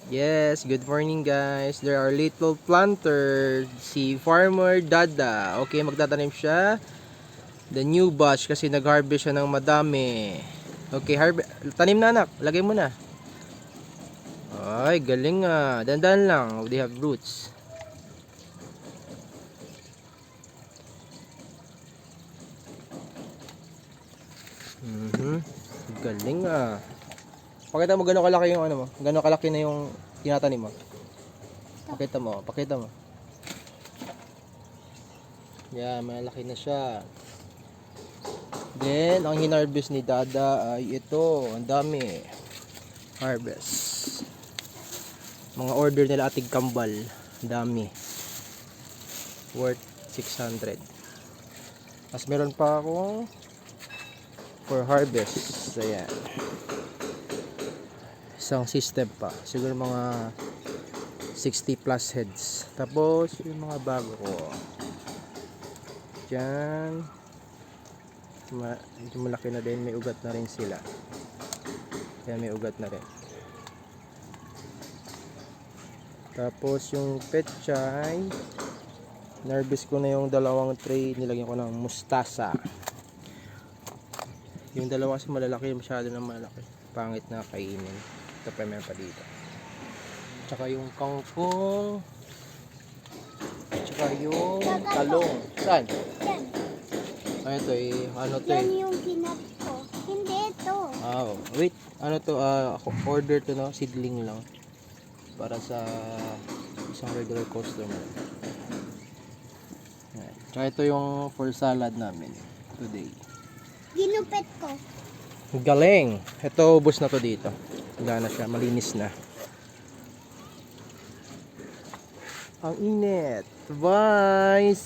Yes, good morning guys. There are little planter, si Farmer Dada. Okay, magtatanim siya. The new batch kasi nag-harvest siya ng madami. Okay, tanim na anak. Lagay mo na. Ay, galing ah. Dandan lang. They have roots. Galing ah. Pakita mo gano'ng kalaki yung ano mo. Gano'ng kalaki na yung tinatanim mo. Pakita mo, pakita mo. Yeah, malaki na siya. Then, ang hinarvest ni Dada ay ito. Ang dami. Harvest. Mga order nila ating kambal. Ang dami. Worth 600. Tapos meron pa akong for harvest. Ayan. Isang system pa. Siguro mga 60 plus heads. Tapos, yung mga bago ko. Diyan. Medyo malaki na din. May ugat na rin sila. Kaya may ugat na rin. Tapos, yung petchay. Nervous ko na yung dalawang tray. Nilagyan ko ng mustasa. Yung dalawa kasi malalaki. Masyado na malaki. Pangit na kainin. Ito pa meron pa dito. Tsaka yung kangkong. Tsaka yung talong. Saan? Yan. Ano ito eh? Ano to Yan eh? yung kinat ko. Hindi ito. Oh, wait. Ano to? Order to no? Seedling lang. Para sa isang regular customer. Ayan. Tsaka ito yung for salad namin today. Ginupit ko. Galing! Ito, ubos na to dito. Gana siya, malinis na. Ang init. Bye!